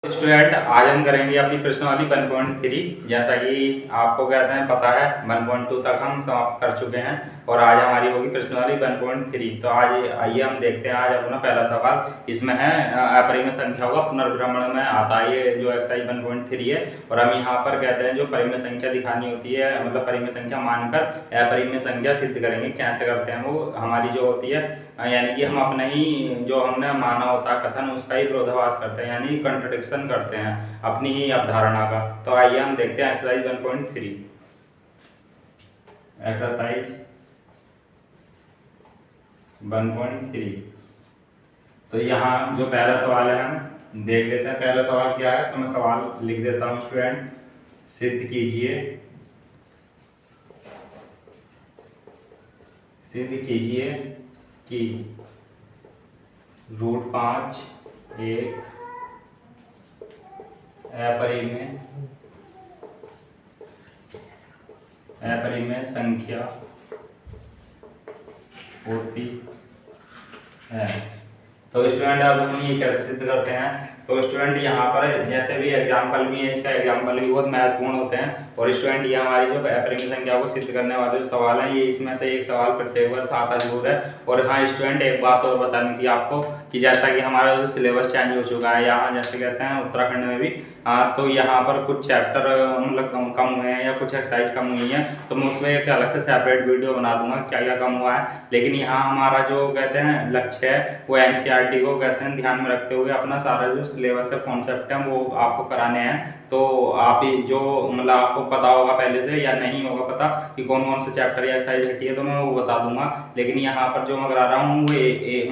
Student आज हम करेंगे अपनी प्रश्नावली 1.3। जैसा कि आपको कहते हैं पता है 1.2 तक हम समाप्त कर चुके हैं और आज हमारी होगी प्रश्नावली 1.3। तो आज आइए हम देखते हैं आज अपना पहला सवाल। इसमें है अपरिमेय संख्याओं का पुनर्भ्रमण में आता है ये जो एक्सरसाइज 1.3 है। और हम यहाँ पर कहते हैं जो परिमेय संख्या दिखानी होती है मतलब परिमेय संख्या मानकर अपरिमेय संख्या सिद्ध करेंगे। कैसे करते हैं वो हमारी जो होती है यानी कि हम अपने ही जो हमने माना होता कथन उसका ही विरोधाभास करते हैं यानी कंट्रडिक्शन करते हैं अपनी ही अवधारणा का। तो आइए हम देखते हैं एक्सरसाइज 1.3। एक्सरसाइज 1.3। तो यहाँ जो पहला सवाल है हम देख लेते हैं। पहला सवाल क्या है तो मैं सवाल लिख देता हूँ स्टूडेंट। सिद्ध कीजिए कि √5 एक अपरिमेय संख्या होती है। तो स्टूडेंट अब हम ये कैसे सिद्ध करते हैं। तो स्टूडेंट यहाँ पर जैसे भी एग्जाम्पल भी है इसका एग्जाम्पल भी बहुत महत्वपूर्ण होते हैं। और स्टूडेंट ये हमारी जो अपरिमेय संख्या को सिद्ध करने वाले जो सवाल है ये इसमें से एक सवाल प्रत्येक वर्ष आता जरूर है। और हाँ स्टूडेंट एक बात और बतानी थी आपको कि जैसा कि हमारा जो सिलेबस चेंज हो चुका है यहाँ जैसे कहते हैं उत्तराखंड में भी तो यहाँ पर कुछ चैप्टर मतलब कम हुए हैं या कुछ एक्सरसाइज कम हुई है। तो मैं उसमें एक अलग से सेपरेट वीडियो बना दूंगा क्या क्या कम हुआ है। लेकिन यहाँ हमारा जो कहते हैं लक्ष्य है वो एनसीईआरटी को कहते हैं ध्यान में रखते हुए अपना सारा जो सिलेबस है कॉन्सेप्ट है वो आपको कराने हैं। तो आप जो मतलब आपको पता होगा पहले से या नहीं होगा पता कि कौन कौन से चैप्टर या एक्सरसाइज हटी है तो मैं वो बता दूंगा। लेकिन यहाँ पर जो मैं करा रहा हूँ वो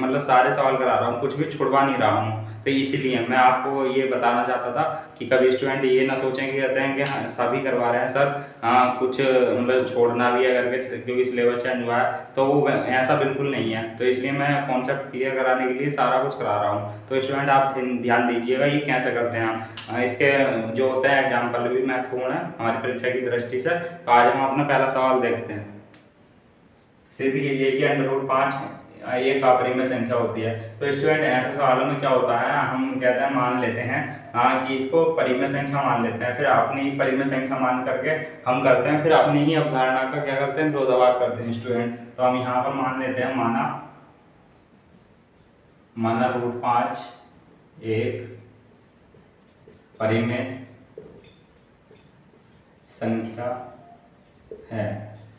मतलब सारे सवाल करा रहा हूँ कुछ भी छुड़वा नहीं रहा हूँ। तो इसीलिए मैं आपको ये बताना चाहता था कि कभी स्टूडेंट ये ना सोचें कि कहते हैं कि हाँ सभी करवा रहे हैं सर कुछ मतलब छोड़ना भी है करके क्योंकि सिलेबस चेंज हुआ है तो वो ऐसा बिल्कुल नहीं है। तो इसलिए मैं कॉन्सेप्ट क्लियर कराने के लिए सारा कुछ करा रहा हूँ। तो स्टूडेंट आप ध्यान दीजिएगा ये कैसे करते हैं इसके जो होते हैं एग्जाम्पल भी महत्वपूर्ण है हमारी परीक्षा की दृष्टि से। तो आज हम अपना पहला सवाल देखते हैं। सिद्ध कीजिए कि √5 एक अपरिमेय संख्या होती है। तो स्टूडेंट ऐसे सवालों में क्या होता है हम कहते हैं मान लेते हैं कि इसको परिमेय संख्या मान लेते हैं फिर अपनी परिमेय संख्या मान करके हम करते हैं फिर अपनी ही अवधारणा का क्या करते हैं विरोधाभास करते हैं स्टूडेंट। तो हम यहाँ पर मान लेते हैं माना √5 एक परिमेय संख्या है।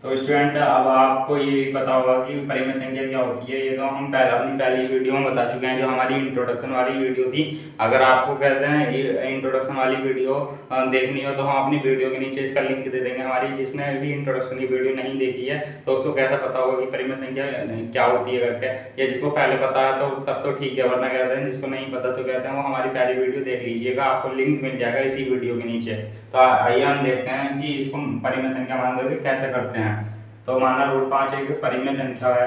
तो स्टूडेंट अब आपको ये पता होगा कि परिमेय संख्या क्या होती है। ये तो हम अपनी पहली वीडियो में बता चुके हैं जो हमारी इंट्रोडक्शन वाली वीडियो थी। अगर आपको कहते हैं ये इंट्रोडक्शन वाली वीडियो देखनी हो तो हम अपनी वीडियो के नीचे इसका लिंक दे देंगे। हमारी जिसने भी इंट्रोडक्शन की वीडियो नहीं देखी है तो उसको कैसा पता होगा कि परिमेय संख्या क्या होती है करके। या जिसको पहले पता है तो तब तो ठीक है वरना कहते हैं जिसको नहीं पता तो कहते हैं वो हमारी पहली वीडियो देख लीजिएगा आपको लिंक मिल जाएगा इसी वीडियो के नीचे। तो आइए हम देखते हैं कि इसको परिमेय संख्या मान करके कैसे करते हैं। तो माना √5 एक परिमेय संख्या है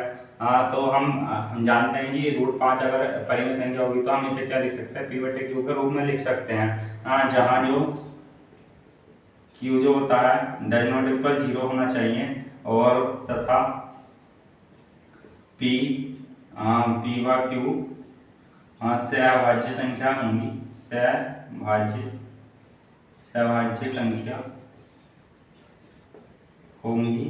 तो हम जानते हैं कि √5 अगर परिमेय संख्या होगी तो हम इसे क्या लिख सकते हैं P/Q के रूप में लिख सकते हैं जहाँ जो Q जो होता है डज नॉट इक्वल 0 होना चाहिए और तथा P/Q सहभाज्य संख्या होंगी सहभाज्य संख्या होंगी।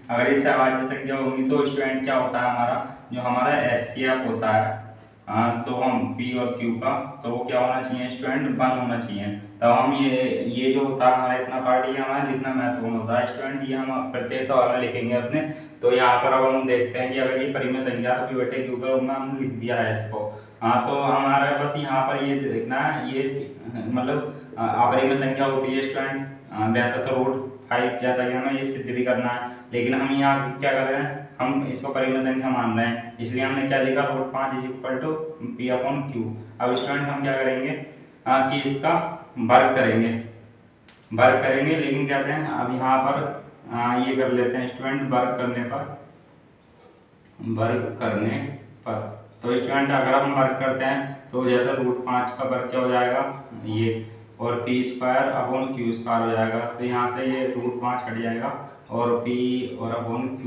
अगर ये सहभाज्य संख्या होंगी तो स्टूडेंट क्या होता है हमारा जो हमारा HCF होता है तो हम P और Q का तो वो क्या होना चाहिए स्टूडेंट 1 होना चाहिए। तो हम ये जो होता है हमारा इतना पार्ट ये हमारा लिखना महत्वपूर्ण होता है स्टूडेंट। ये हम प्रत्येक सवाल में लिखेंगे अपने। तो यहाँ पर अब हम देखते हैं कि अगर ये परिमेय संख्या तो P/Q के रूप में हमने लिख दिया है इसको। तो हमारा बस यहाँ पर ये देखना है ये मतलब अपरिमेय संख्या होती है स्टूडेंट। वैसे तो √5 जैसा कि हमें ये सिद्ध भी करना है लेकिन हम यहाँ क्या कर रहे हैं हम इसको परिमेय संख्या मान रहे हैं इसलिए हमने क्या लिखा √5 = P/Q। अब स्टूडेंट हम क्या करेंगे कि इसका वर्ग करेंगे लेकिन कहते हैं अब यहाँ पर ये कर लेते हैं स्टूडेंट वर्ग करने पर। तो स्टूडेंट अगर हम वर्ग करते हैं तो जैसे √5 का वर्ग क्या हो जाएगा ये और P²/Q² हो जाएगा। तो यहाँ से ये √5 हट जाएगा और P और Q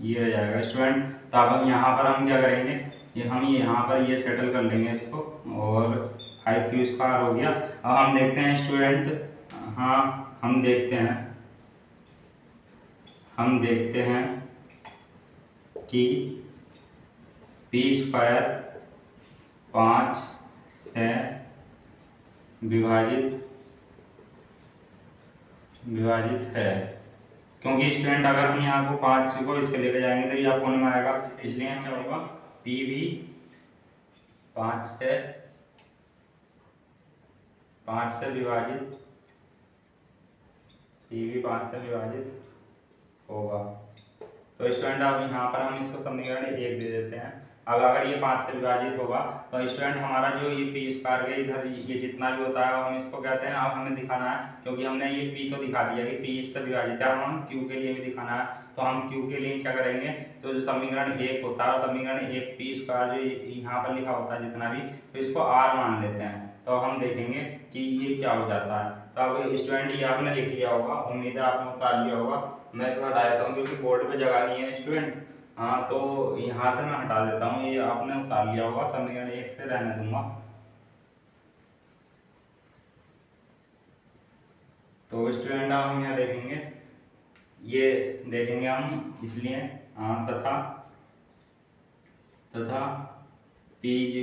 ये रह जाएगा स्टूडेंट। तो अब हम यहाँ पर हम क्या करेंगे हम यहाँ पर ये सेटल कर लेंगे इसको और 5q² हो गया। अब हम देखते हैं स्टूडेंट, हाँ हम देखते हैं कि p² 5 से विभाजित है, क्योंकि स्टूडेंट अगर हम यहाँ को 5 को इसके लेके जाएंगे तो ये आपको में आएगा, इसलिए क्या होगा p भी 5 से विभाजित होगा। तो स्टूडेंट अब यहाँ पर हम इसको समीकरण 1 दे देते हैं। अब अगर ये 5 से विभाजित होगा तो स्टूडेंट हमारा जो ये p² का इधर ये जितना भी होता है हम इसको कहते हैं, अब हमें दिखाना है, क्योंकि हमने ये p तो दिखा दिया कि p इससे विभाजित है, अब हम q के लिए भी दिखाना है। तो हम q के लिए क्या करेंगे, तो जो समीकरण 1 होता है, समीकरण 1 p² जो यहाँ पर लिखा होता है जितना भी, तो इसको r मान लेते हैं। तो हम देखेंगे कि ये क्या हो जाता है। तो अब स्टूडेंट ये आपने लिख लिया होगा, उम्मीद है आपने उतार लिया होगा। मैं इसको हटा देता हूँ क्योंकि बोर्ड पे जगह नहीं है स्टूडेंट, हाँ तो यहाँ से मैं हटा देता हूँ, ये आपने उतार लिया होगा, समीकरण 1 से रहने दूंगा। तो स्टूडेंट हम यहाँ देखेंगे, ये देखेंगे हम, इसलिए तथा p =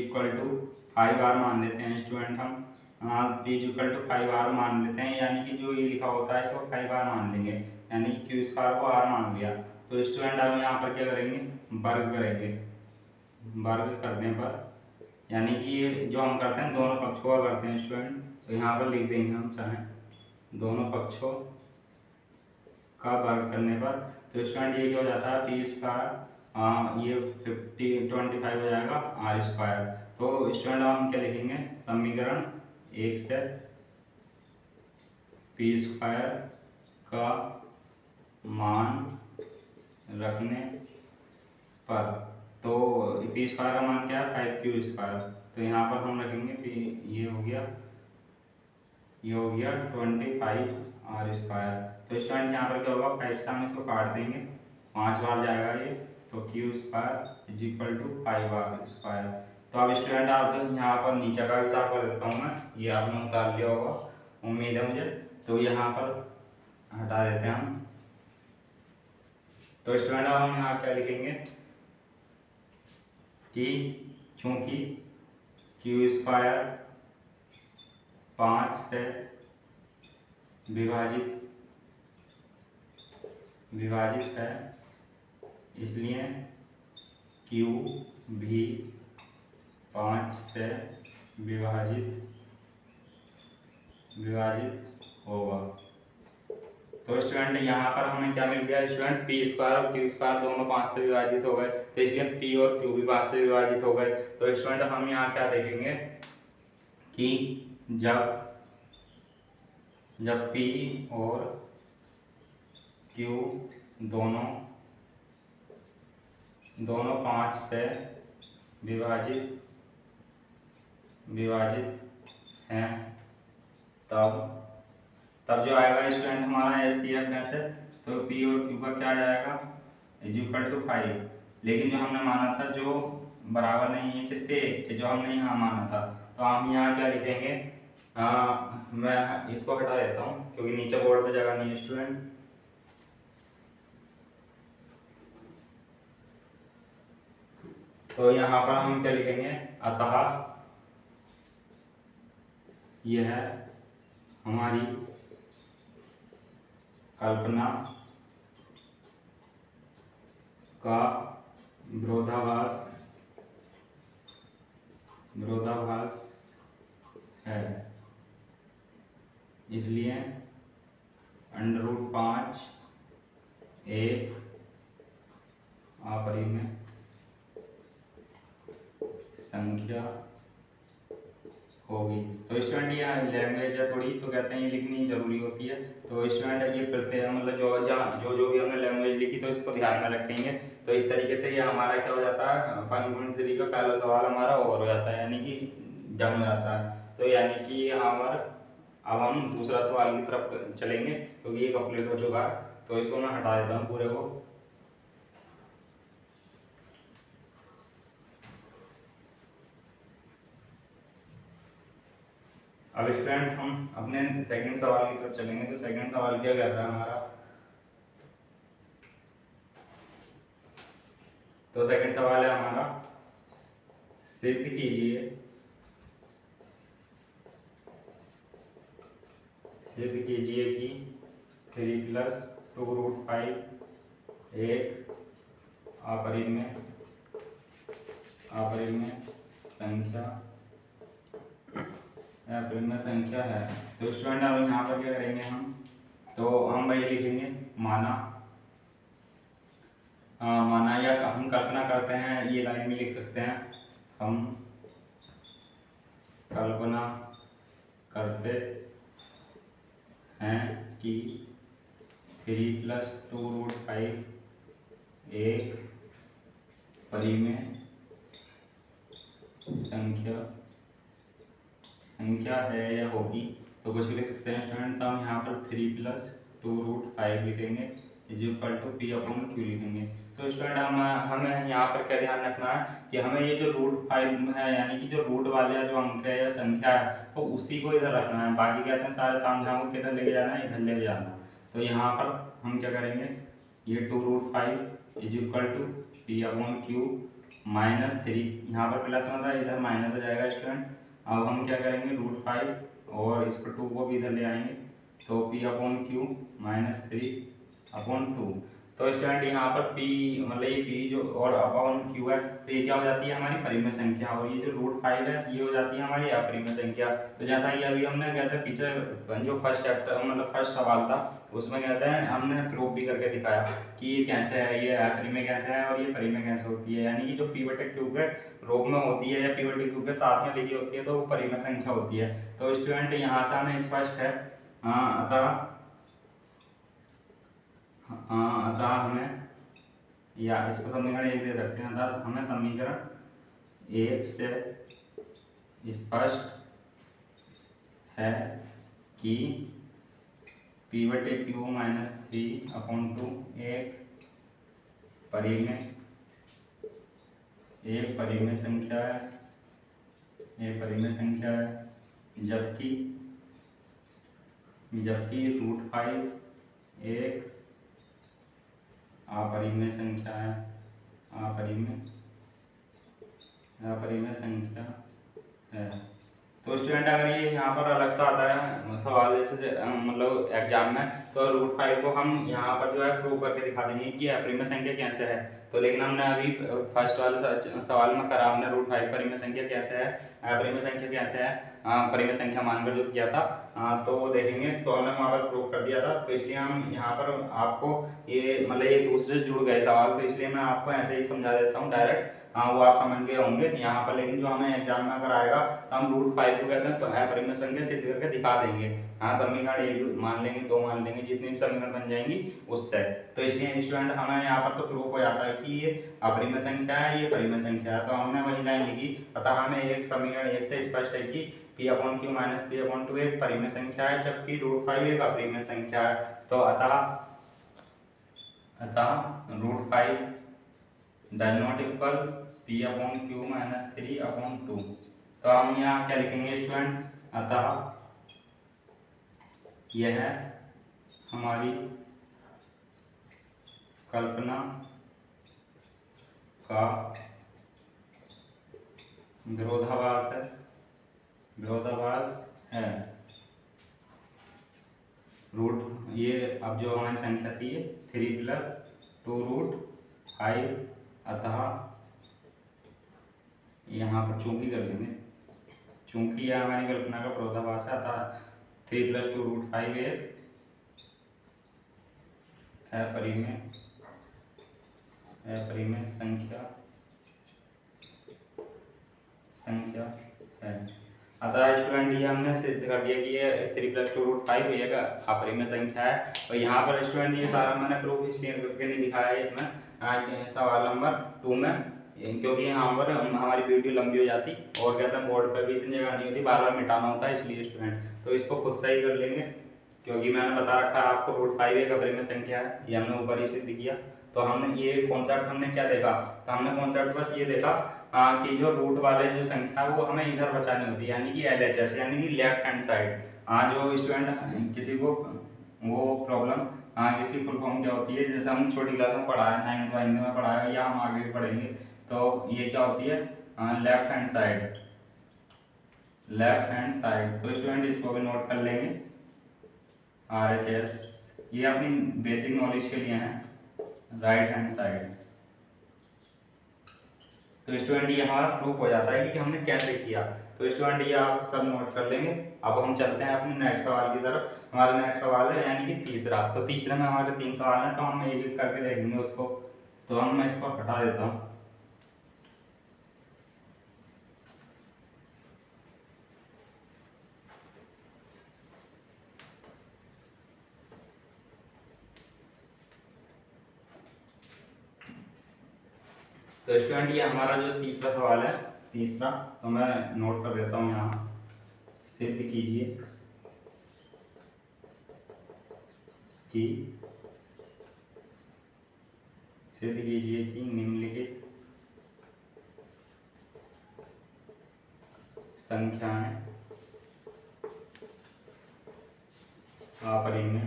5r मान लेते हैं स्टूडेंट हम, p = 5r मान लेते हैं, यानी कि जो ये लिखा होता है इसको 5r मान लेंगे, यानी q² को r मान लिया। तो स्टूडेंट अब यहाँ पर क्या करेंगे, वर्ग करेंगे, वर्ग करने पर यानी कि ये जो हम करते हैं दोनों पक्षों का करते हैं स्टूडेंट, तो यहाँ पर लिख देंगे हम चाहें दोनों पक्षों का वर्ग करने पर। तो स्टूडेंट ये क्या हो जाता है, p², ये 25 हो जाएगा r²। तो स्टूडेंट हम क्या लिखेंगे, समीकरण 1 से p² का मान रखने पर, तो p² का मान क्या है 5q², तो यहाँ पर हम रखेंगे ये हो गया 25r²। तो स्टूडेंट यहाँ पर क्या होगा, 5 से हम इसको काट देंगे, 5 बार जाएगा ये, तो q² = 5r²। तो अब स्टूडेंट आप यहाँ पर नीचे का हिसाब कर देता हूँ मैं, ये आपने उतार लिया होगा उम्मीद है मुझे, तो यहाँ पर हटा देते हैं हम। तो स्टूडेंट अब हम यहाँ क्या लिखेंगे कि चूंकि q² 5 से विभाजित है, इसलिए q भी 5 से विभाजित होगा। तो स्टूडेंट यहाँ पर हमें क्या मिल गया स्टूडेंट, p² और q² दोनों 5 से विभाजित हो गए, तो इसलिए p और q भी 5 से विभाजित हो गए। तो स्टूडेंट हम यहाँ क्या देखेंगे कि जब p और q दोनों 5 से विभाजित हैं, तब जो आएगा स्टूडेंट हमारा HCF में से, तो p और q का क्या आ जाएगा =5, लेकिन जो हमने माना था जो बराबर नहीं है किसके, जो हमने यहाँ माना था, तो हम यहाँ क्या लिखेंगे, मैं इसको हटा देता हूँ क्योंकि नीचे बोर्ड पे जगह नहीं है स्टूडेंट। तो यहाँ पर हम क्या लिखेंगे, अतः यह हमारी कल्पना का विरोधाभास है, इसलिए √5 एक अपरिमेय संख्या होगी। तो स्टूडेंट ये लैंग्वेज है थोड़ी, तो कहते हैं ये लिखनी जरूरी होती है। तो स्टूडेंट ये प्रत्यय मतलब जो भी हमने लैंग्वेज लिखी तो इसको ध्यान में रखेंगे। तो इस तरीके से ये हमारा क्या हो जाता है, 5.3 का पहला सवाल हमारा ओवर हो जाता है, यानी कि डन हो जाता है। तो यानी कि हमारा अब हम दूसरा सवाल की तरफ चलेंगे क्योंकि ये कंप्लीट हो चुका है, तो इसको मैं हटा देता हूँ पूरे को। अब स्टूडेंट हम अपने सेकंड सवाल की तरफ चलेंगे। तो सेकंड सवाल क्या कहता है हमारा, तो सेकंड सवाल है हमारा, सिद्ध कीजिए, सिद्ध कीजिए कि 3 + 2√5 एक अपरिमेय संख्या है। तो स्टूडेंट अब यहाँ पर क्या करेंगे हम, तो हम वही लिखेंगे माना या हम कल्पना करते हैं, ये लाइन में लिख सकते हैं, हम कल्पना करते हैं कि 3 + 2√5 एक परिमेय संख्या है या होगी। तो कुछ भी लिख सकते हैं स्टूडेंट। तो हम यहाँ पर 3 + 2√5 लिखेंगे P/Q लिखेंगे। तो स्टूडेंट हमें यहाँ पर क्या ध्यान रखना है कि हमें ये जो √5 है, यानी कि जो रूट वाले जो अंक है या संख्या है, तो उसी को इधर रखना है। बाकी कहते हैं सारे तामझाम को किधर लेके जाना है, इधर लेके जाना है। तो यहाँ पर हम क्या करेंगे, ये 2√5 P/Q -3, यहाँ पर प्लस में था, इधर माइनस हो जाएगा स्टूडेंट। अब हम क्या करेंगे, √5 और इसको 2 को भी इधर ले आएंगे, तो P/Q -3/2। तो स्टूडेंट यहाँ पर P मतलब ये P जो और अपॉन Q है, तो ये क्या हो जाती है हमारी परिमेय संख्या, और ये जो √5 है ये हो जाती है हमारी अपरिमेय संख्या। तो जैसा कि अभी हमने कहते हैं पीछे जो फर्स्ट चैप्टर मतलब फर्स्ट सवाल था, उसमें कहते हैं हमने प्रूफ भी करके दिखाया कि ये कैसे है, ये अपरिमेय कैसे है और ये परिमेय कैसे होती है। यानी कि जो P/Q के रूप में होती है या P/Q के साथ में लिखी होती है, तो वो परिमेय संख्या होती है। तो स्टूडेंट यहाँ से हमें स्पष्ट है, अतः हमें या इसको समीकरण 1 दे सकते हैं। अतः हमें समीकरण 1 से स्पष्ट है कि P/Q -3/2 एक परिमेय संख्या है, जबकि √5 एक अपरिमेय संख्या है। तो स्टूडेंट अगर ये यहाँ पर अलग सा आता है सवाल, जैसे मतलब एग्जाम में, तो √5 को हम यहाँ पर जो है प्रूव करके दिखा देंगे कि अपरिमेय संख्या कैसे है। तो लेकिन हमने अभी फर्स्ट वाले सवाल में करा, हमने √5 परिमेय संख्या कैसे है, अपरिमेय संख्या कैसे है, परिमेय संख्या मानकर जो किया था, तो वो देखेंगे। तो हमने वहाँ पर प्रूव कर दिया था। तो इसलिए हम यहाँ पर आपको ये मतलब ये दूसरे से जुड़ गए सवाल, तो इसलिए मैं आपको ऐसे ही समझा देता हूँ डायरेक्ट, वो आप समझ गए होंगे यहाँ पर। लेकिन जो हमें एग्जाम में अगर आएगा, तो हम √5 को कहते हैं तो अपरिमेय संख्या सिद्ध करके दिखा देंगे। हाँ, समीकरण 1 मान लेंगे, 2 मान लेंगे, जितनी भी समीकरण बन जाएंगी उससे। तो इसलिए स्टूडेंट हमें यहाँ पर तो प्रूफ हो जाता है कि ये अपरिमेय संख्या है, ये परिमेय संख्या है। तो हमने वही लाइन लिखी, अतः हमें एक समीकरण 1 से स्पष्ट है कि P/Q -3/2 एक परिमेय संख्या है, जबकि √5 एक अपरिमेय संख्या है। तो अतः √5 does not equal P/Q -3/2। तो हम यहाँ क्या लिखेंगे स्टूडेंट, अतः यह हमारी कल्पना का विरोधाभास है। ये अब जो हमारी संख्या थी 3 + 2√5, अतः यहाँ पर चूंकि कर लेंगे, चूंकि यह हमारी कल्पना का विरोधाभास है, अतः 3 + 2√5 एक अपरिमेय संख्या है। अतः स्टूडेंट ये हमने सिद्ध कर दिया कि ये 3 + 2√5 एक अपरिमेय संख्या है। और यहाँ पर स्टूडेंट ये सारा मैंने प्रूफ इसलिए करके नहीं दिखाया है इसमें सवाल नंबर 2 में, क्योंकि यहाँ पर हमारी वीडियो लंबी हो जाती और कहते हैं बोर्ड पर भी इतनी जगह नहीं होती, बार बार मिटाना होता है, इसलिए स्टूडेंट तो इसको खुद से ही कर लेंगे, क्योंकि मैंने बता रखा है आपको √5 एक अपरिमेय संख्या है, ये हमने ऊपर ही सिद्ध किया। तो हमने ये कॉन्सेप्ट हमने क्या देखा, तो हमने कॉन्सेप्ट बस ये देखा कि जो रूट वाले जो संख्या है वो हमें इधर बचानी होती है, यानी कि LHS यानी कि लेफ्ट हैंड साइड। जो स्टूडेंट किसी को वो प्रॉब्लम किसी फुल फॉर्म क्या होती है, जैसे हम छोटी क्लास में पढ़ा है, 9th वाइन्थ में पढ़ा है या हम आगे भी पढ़ेंगे, तो ये क्या होती है left hand side, left hand side. तो स्टूडेंट इसको भी नोट कर लेंगे RHS, ये अपनी बेसिक नॉलेज के लिए है, राइट हैंड साइड। तो स्टूडेंट ये हमारा प्रूफ हो जाता है कि हमने कैसे किया। तो स्टूडेंट ये आप सब नोट कर लेंगे। अब हम चलते हैं अपने नेक्स्ट सवाल की तरफ। हमारा नेक्स्ट सवाल है यानी कि तीसरा। तो तीसरे में हमारे 3 सवाल हैं, तो हम एक एक करके देखेंगे उसको। तो मैं इसको हटा देता हूँ। तो स्टूडेंट ये हमारा जो तीसरा सवाल है, तीसरा, तो मैं नोट कर देता हूँ यहाँ। सिद्ध कीजिए कि निम्नलिखित संख्याएं अपरिमेय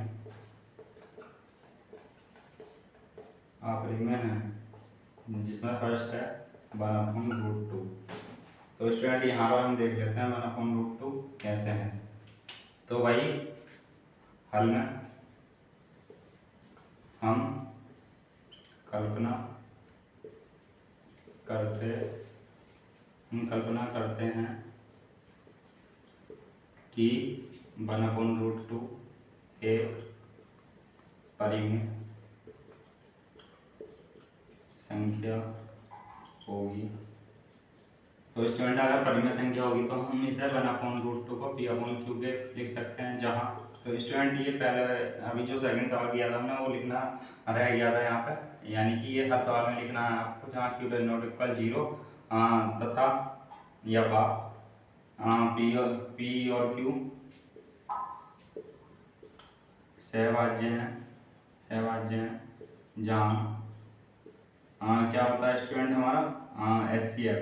हैं, जिसमें फर्स्ट है 1/√2। तो स्टूडेंट यहाँ पर हम देख लेते हैं 1/√2 कैसे है। तो भाई हल में हम कल्पना करते हैं कि 1/√2 एक परिमेय संख्या होगी। तो स्टूडेंट अगर परिमेय संख्या होगी तो हम इसे 1/√2 को P/Q के लिख सकते हैं जहाँ। तो स्टूडेंट ये पहले अभी जो सेकंड सवाल किया था हमने वो लिखना रह गया था यहाँ पे, यानी कि ये हर सवाल में लिखना है आपको, जहाँ Q डज नॉट इक्वल 0 तथा यह P और Q सहभाज्य हैं जहाँ क्या होता है स्टूडेंट हमारा HCF,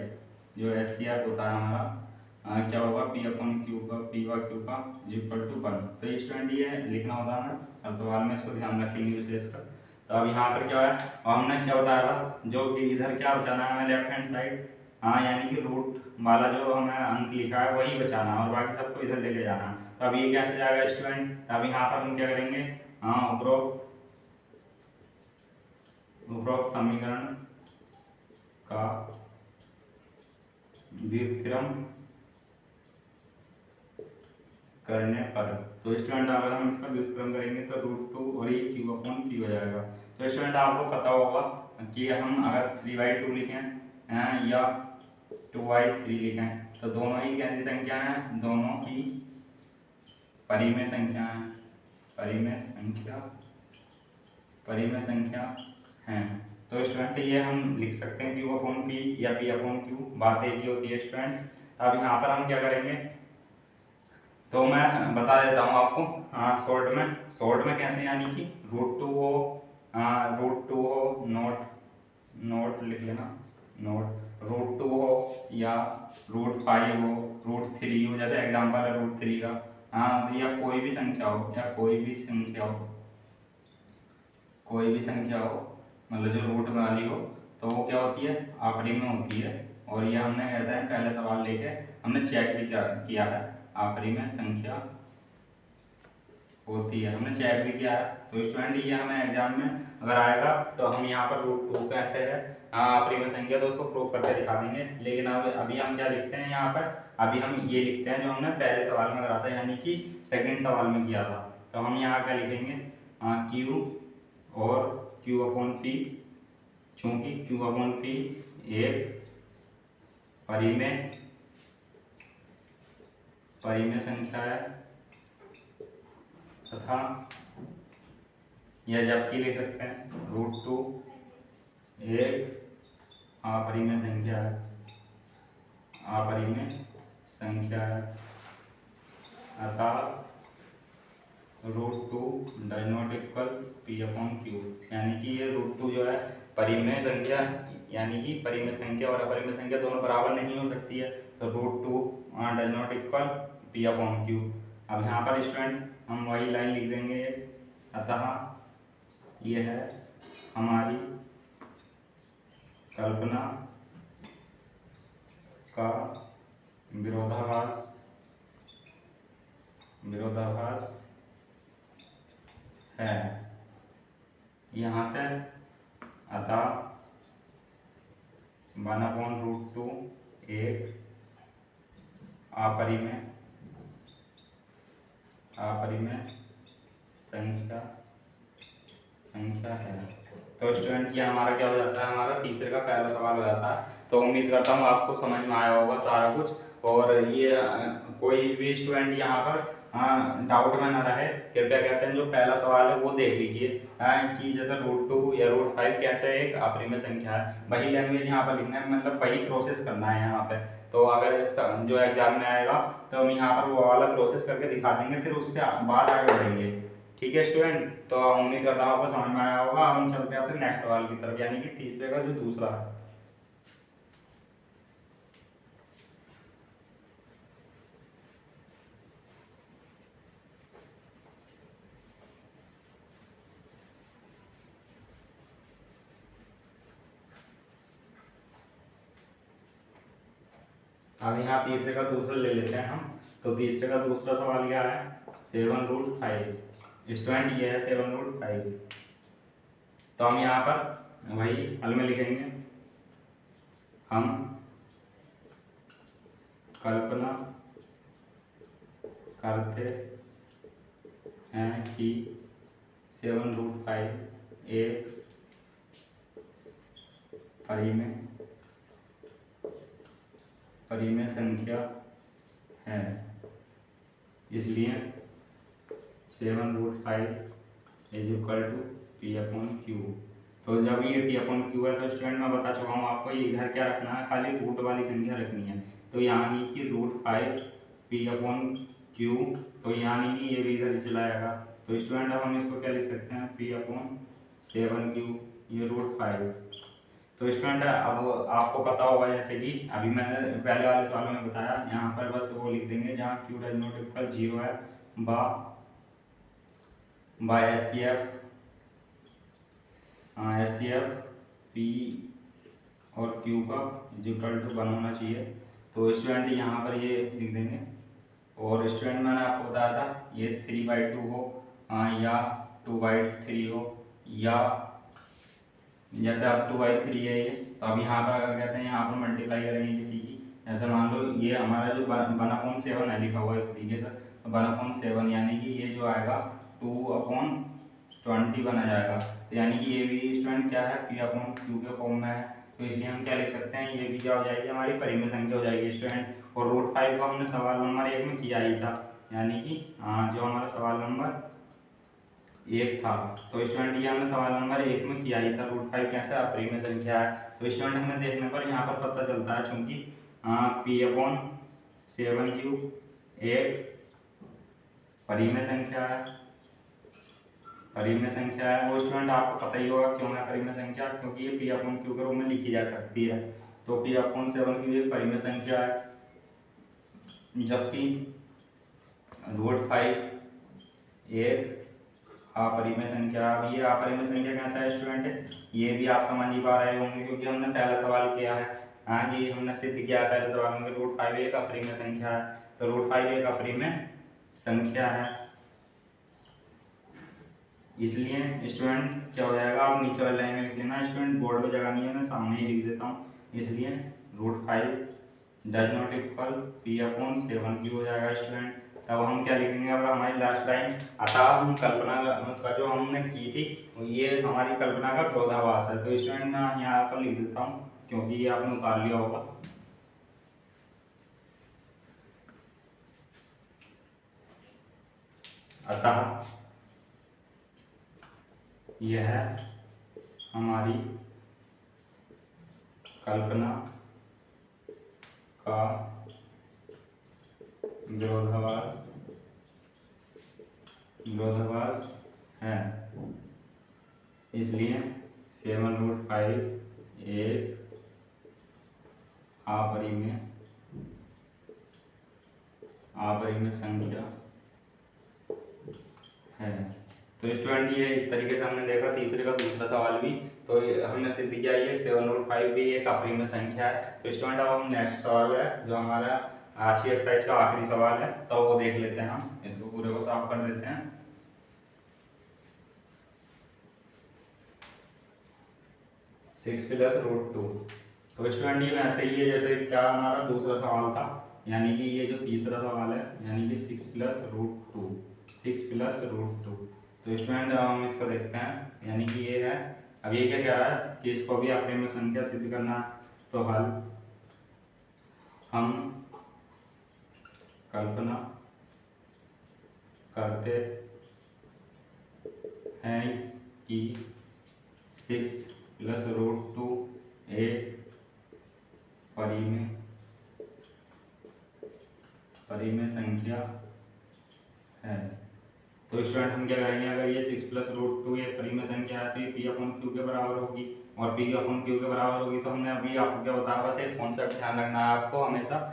जो HCF होता है हमारा क्या होगा P/Q का P/Q का =1। तो स्टूडेंट ये लिखना होता है ना, अब सवाल में इसको ध्यान रखेंगे विशेषकर। तो अब यहाँ पर क्या है, हमने क्या बताया था, जो कि इधर क्या बचाना है हमें लेफ्ट हैंड साइड, यानी कि रूट वाला जो हमें अंक लिखा है वही बचाना है और बाकी सबको इधर लेके जाना है। तो अब ये कैसे जाएगा स्टूडेंट, अब यहाँ पर हम क्या करेंगे, उपरोक्त समीकरण का व्युत्क्रम करने पर, तो स्टूडेंट अगर हम इसका व्युत्क्रम करेंगे तो √2 और ये Q/Q हो जाएगा। तो स्टूडेंट आपको पता होगा कि हम अगर 3/2 लिखें या 2/3 लिखें तो दोनों ही कैसी संख्या हैं, दोनों ही परिमेय संख्या हैं, परिमेय संख्या हैं। तो स्टूडेंट ये हम लिख सकते हैं Q/P या P/Q, बात एक ही होती है स्टूडेंट। अब यहाँ पर हम क्या करेंगे, तो मैं बता देता हूँ आपको शॉर्ट में कैसे, यानी कि √2 हो नोट लिख लेना, √2 हो या √5 हो, √3 हो, जैसे एग्जाम्पल है √3 का, या कोई भी संख्या हो, मतलब जो रूट वाली हो, तो वो क्या होती है अपरिमेय होती है। और ये हमने कहते हैं पहले सवाल लेके हमने चेक भी किया है, अपरिमेय संख्या होती है, हमने चेक भी किया है। तो स्टूडेंट ये हमें एग्जाम में अगर आएगा तो हम यहाँ पर √2 कैसे है अपरिमेय संख्या, तो उसको प्रूव करके दिखा देंगे। लेकिन अब अभी हम क्या लिखते हैं यहाँ पर, अभी हम ये लिखते हैं जो हमने पहले सवाल में करा था, यानी कि सेकंड सवाल में किया था। तो हम यहाँ क्या लिखेंगे, Q और Q/P, चूंकि Q/P एक परिमेय संख्या है तथा यह जबकि लिख सकते हैं √2 एक अपरिमेय संख्या है, अतः √2 does not equal P upon Q, यानी कि ये √2 जो है परिमेय संख्या, यानी कि परिमेय संख्या और अपरिमेय संख्या दोनों बराबर नहीं हो सकती है, तो √2 does not equal P upon Q. अब यहाँ पर स्टूडेंट हम वही लाइन लिख देंगे, अतः ये है हमारी कल्पना का विरोधाभास है। यहाँ से अतः 1/√2 एक अपरिमेय संख्या है। तो स्टूडेंट ये हमारा क्या हो जाता है, हमारा तीसरे का पहला सवाल हो जाता है। तो उम्मीद करता हूँ आपको समझ में आया होगा सारा कुछ, और ये कोई भी स्टूडेंट यहाँ पर डाउट में ना रहे, कृपया कहते हैं जो पहला सवाल है वो देख लीजिए कि जैसे √2 या √5 कैसे एक अपरिमेय संख्या है, वही लैंग्वेज यहाँ पर लिखना है, मतलब वही प्रोसेस करना है यहाँ पे। तो अगर जो एग्जाम में आएगा तो हम यहाँ पर वो वाला प्रोसेस करके दिखा देंगे, फिर उसके बाद आगे बढ़ेंगे। ठीक है स्टूडेंट, तो उम्मीद करता हूँ आपको समझ में आया होगा। अब हम चलते हैं अपने नेक्स्ट सवाल की तरफ, यानी कि तीसरे का जो दूसरा है। अब यहाँ तीसरे का दूसरा ले लेते हैं हम। तो तीसरे का दूसरा सवाल क्या है, 7√5। स्टूडेंट ये है 7√5। तो हम यहाँ पर वही हल में लिखेंगे, हम कल्पना करते हैं कि 7√5 एक परिमेय संख्या है, इसलिए 7√5 is equal to P upon Q. तो जब ये पी अपॉन क्यू है तो स्टूडेंट मैं बता चुका हूँ आपको, ये इधर क्या रखना है, खाली रूट वाली संख्या रखनी है। तो यानी कि √5 पी अपॉन क्यू, तो यानी कि ये भी इधर चला जाएगा। तो स्टूडेंट अब हम इसको क्या लिख सकते हैं, पी अपॉन 7q, ये √5। तो स्टूडेंट अब आपको पता होगा, जैसे कि अभी मैंने पहले वाले सवाल में बताया, यहाँ पर बस वो लिख देंगे जहाँ q डज नॉट इक्वल 0 है, बाय एचसीएफ पी और q का इक्वल टू 1 होना चाहिए। तो स्टूडेंट यहाँ पर ये लिख देंगे। और स्टूडेंट मैंने आपको बताया था ये 3/2 हो या 2/3 हो, या जैसे अब 2/3 है ये, तो अब यहाँ पर अगर कहते हैं यहाँ पर मल्टीप्लाई करेंगे किसी की, जैसे मान लो ये हमारा जो 1/7 है लिखा हुआ है एक तरीके से, तो 1/7 यानी कि ये जो आएगा 2/20 बना जाएगा। तो यानी कि ये भी स्टूडेंट क्या है, पी अपॉन क्यू के फॉर्म में है। तो इसलिए हम क्या लिख सकते हैं, ये भी क्या हो जाएगी, हमारी परिमेय संख्या हो जाएगी स्टूडेंट। और √5 को हमने सवाल नंबर 1 में किया ही था, यानी कि जो हमारा सवाल नंबर 1 था, तो स्टूडेंट ये हमने सवाल नंबर 1 में किया ही था, √5 कैसे अपरिमेय संख्या है। तो स्टूडेंट हमें देखने पर यहाँ पर पता चलता है, चूंकि पी अपॉन 7q एक परिमेय संख्या है, वो स्टूडेंट आपको पता ही होगा क्यों है परिमेय संख्या, क्योंकि ये पी अपॉन क्यू के रूप में लिखी जा सकती है। तो पी अपॉन 7q एक परिमेय संख्या है, जबकि √5 एक अपरिमेय संख्या। अब ये अपरिमेय संख्या कैसा है स्टूडेंट, ये भी आप समझ ही पा रहे होंगे, क्योंकि हमने पहला सवाल किया है। ये हमने सिद्ध किया है पहले सवाल में, √5 एक अपरिमेय संख्या है। तो √5 एक अपरिमेय संख्या है, इसलिए स्टूडेंट क्या हो जाएगा, आप नीचे वाली लाइन में लिख लेना स्टूडेंट, बोर्ड पे जगह नहीं है, मैं सामने ही लिख देता हूँ। इसलिए √5 does not equal P upon 7q हो जाएगा स्टूडेंट। तब हम क्या लिखेंगे, अब हमारी लास्ट लाइन, अतः हम कल्पना का जो हमने की थी ये हमारी कल्पना का विरोधाभास है। तो स्टूडेंट मैं यहाँ पर लिख देता हूँ, क्योंकि ये आपने उतार लिया होगा। अतः यह हमारी कल्पना का विरोधाभास विरोधाभास है, इसलिए 7√5 एक अपरिमेय संख्या है। तो स्टूडेंट ये इस तरीके से हमने देखा तीसरे का दूसरा सवाल भी, तो हमने सिद्ध किया ये 7/5 भी एक अपरिमेय संख्या है। तो स्टूडेंट अब हम नेक्स्ट सवाल है जो हमारा आज की एक्सरसाइज का आखिरी सवाल है, तो वो देख लेते हैं। हम इसको पूरे को साफ कर देते हैं। 6 + √2। तो स्टूडेंट ये वैसे ही है जैसे क्या हमारा दूसरा सवाल था, यानी कि ये जो तीसरा सवाल है यानी कि 6 + √2, 6 + √2। तो स्टूडेंट हम इसको देखते हैं, यानी कि ये है। अब ये क्या कह रहा है कि इसको भी अपरिमेय संख्या सिद्ध करना। तो हल हम कल्पना करते हैं कि 6 + √2 एक परिमेय संख्या है। तो स्टूडेंट हम क्या करेंगे, अगर ये 6 + √2 एक परिमेय संख्या है तो ये P/Q के बराबर होगी, और P/Q के बराबर होगी। तो हमने अभी आपको क्या बताया, बस एक कॉन्सेप्ट ध्यान रखना है आपको हमेशा,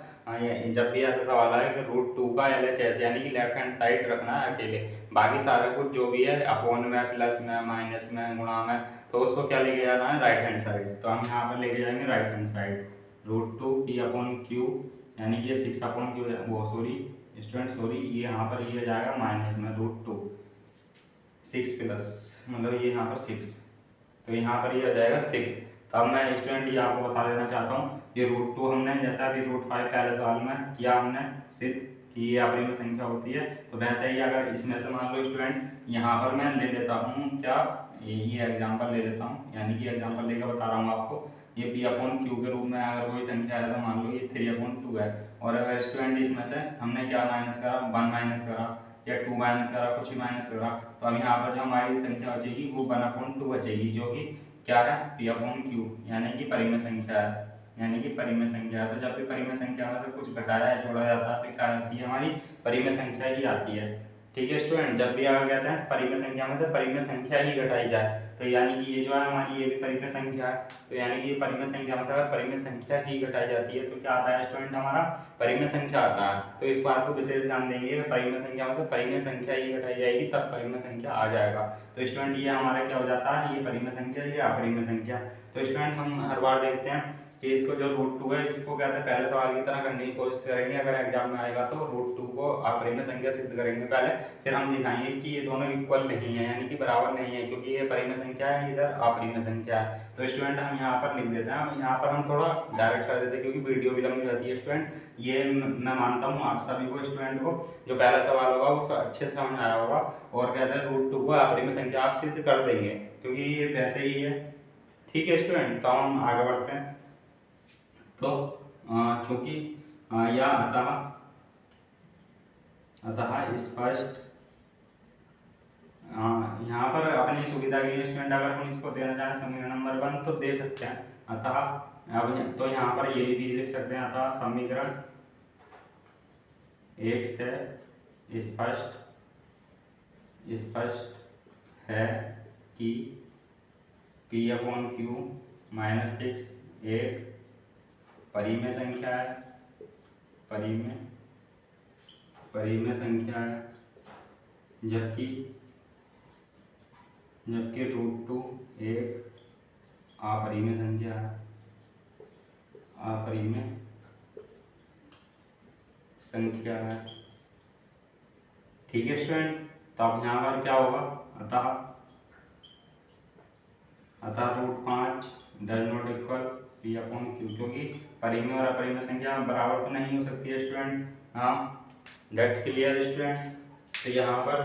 जब भी ऐसा सवाल आए कि √2 का LHS यानी कि लेफ्ट हैंड साइड रखना है अकेले, बाकी सारा कुछ जो भी है अपॉन में, प्लस में, माइनस में, गुणा में, तो उसको क्या लेके जाना है, राइट हैंड साइड। तो हम यहाँ पर लेके जाएंगे राइट हैंड साइड। √2 P/Q यानी कि ये 6/Q, वो सॉरी स्टूडेंट सॉरी, ये यहाँ पर ये जाएगा माइनस में √2, 6 प्लस मतलब ये यहाँ पर 6, तो यहाँ पर ये आ जाएगा 6। तो अब मैं स्टूडेंट ये आपको बता देना चाहता हूँ, ये √2 हमने जैसा अभी √5 पहले सवाल में किया हमने सिद्ध कि ये अपरिमेय संख्या होती है, तो वैसे ही अगर इसमें से मान लो स्टूडेंट यहाँ पर मैं ले लेता हूँ क्या, ये एग्जाम्पल ले लेता हूँ, यानी कि एग्जाम्पल लेकर बता रहा हूँ आपको। ये P/Q के रूप में अगर कोई संख्या है तो मान लो ये 3/2 है, और अगर स्टूडेंट इसमें से हमने क्या माइनस करा, 1 माइनस करा या 2 माइनस करा, कुछ ही माइनस करा, तो अब यहाँ पर जो हमारी संख्या बचेगी वो 1/2 बचेगी, जो कि क्या है, P/Q यानी कि परिमेय संख्या है, यानी कि परिमेय संख्या है। तो जब भी परिमेय संख्या में से कुछ घटाया या जोड़ा जाता है तो क्या आती है, हमारी परिमेय संख्या ही आती है। ठीक है स्टूडेंट, जब भी अगर कहते हैं परिमेय संख्या में से परिमेय संख्या ही घटाई जाए, तो यानी कि ये जो है हमारी ये भी परिमेय संख्या है, तो यानी कि परिमेय संख्या में से अगर परिमेय संख्या ही घटाई जाती है तो क्या आता है स्टूडेंट, हमारा परिमेय संख्या आता है। तो इस बात को विशेष ध्यान देंगे, परिमेय संख्या में से परिमेय संख्या ही घटाई जाएगी तब परिमेय संख्या आ जाएगा। तो स्टूडेंट ये हमारा क्या हो जाता है, ये परिमेय संख्या, ये अपरिमेय संख्या। तो स्टूडेंट हम हर बार देखते हैं कि इसको जो √2 है इसको कहते हैं पहले सवाल की तरह करने की कोशिश करेंगे, अगर एग्जाम में आएगा तो √2 को अपरिमेय संख्या सिद्ध करेंगे पहले, फिर हम दिखाएंगे कि ये दोनों इक्वल नहीं है, यानी कि बराबर नहीं है, क्योंकि ये परिमेय संख्या है, इधर अपरिमेय संख्या है। तो स्टूडेंट हम यहाँ पर लिख देते हैं, यहाँ पर हम थोड़ा डायरेक्ट कर देते हैं क्योंकि वीडियो भी लंबी रहती है स्टूडेंट। ये मैं मानता हूँ आप सभी को स्टूडेंट को जो पहला सवाल होगा वो अच्छे से समझ आया होगा, और कहते हैं √2 को अपरिमेय संख्या आप सिद्ध कर देंगे क्योंकि ये वैसे ही है। ठीक है स्टूडेंट, तो हम आगे बढ़ते हैं। तो चूंकि या अतः स्पष्ट, यहाँ पर अपनी सुविधा के लिए स्टूडेंट अगर हम इसको देना चाहें समीकरण नंबर 1 तो दे सकते हैं। अतः अब तो यहाँ पर ये भी लिख सकते हैं, अतः समीकरण 1 से स्पष्ट है कि P/Q -6 एक परिमेय संख्या है, परिमेय संख्या है, जबकि √2 एक अपरिमेय संख्या है, अपरिमेय संख्या है। ठीक है स्टूडेंट, तो अब यहाँ पर क्या होगा, अतः √5 डज नॉट इक्वल P/Q, क्योंकि परिमेय और अपरिमेय संख्या बराबर तो नहीं हो सकती है स्टूडेंट। हाँ, लेट्स क्लियर स्टूडेंट। तो यहाँ पर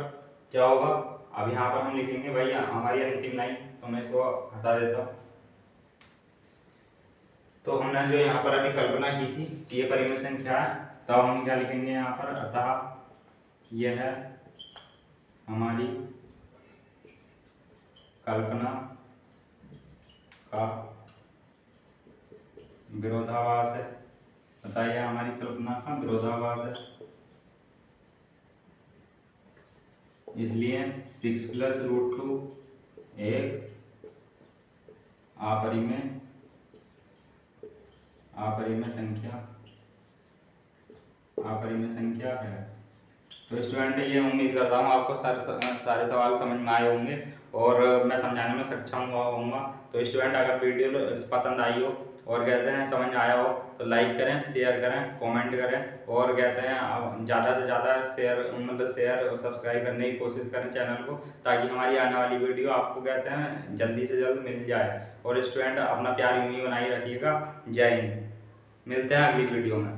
क्या होगा, अब यहाँ पर हम लिखेंगे भैया हमारी अंतिम लाइन, तो मैं इसको हटा देता हूँ। तो हमने जो यहाँ पर अभी कल्पना की थी कि ये परिमेय संख्या है, तो अब हम क्या लिखेंगे यहाँ पर, अतः यह है हमारी कल्पना का विरोधाभास है, बताइए हमारी कल्पना का विरोधाभास है, इसलिए 6 प्लस रूट 2 एक अपरिमेय संख्या है। तो स्टूडेंट ये उम्मीद करता हूँ आपको सारे सवाल समझ में आए होंगे और मैं समझाने में सक्षम हुआ होऊंगा। तो स्टूडेंट अगर वीडियो पसंद आई हो और कहते हैं समझ आया हो तो लाइक करें, शेयर करें, कमेंट करें और कहते हैं ज़्यादा से ज़्यादा शेयर और सब्सक्राइब करने की कोशिश करें चैनल को, ताकि हमारी आने वाली वीडियो आपको कहते हैं जल्दी से जल्द मिल जाए। और स्टूडेंट अपना प्यार यूं ही बनाए रखिएगा। जय हिंद। मिलते हैं अगली वीडियो में।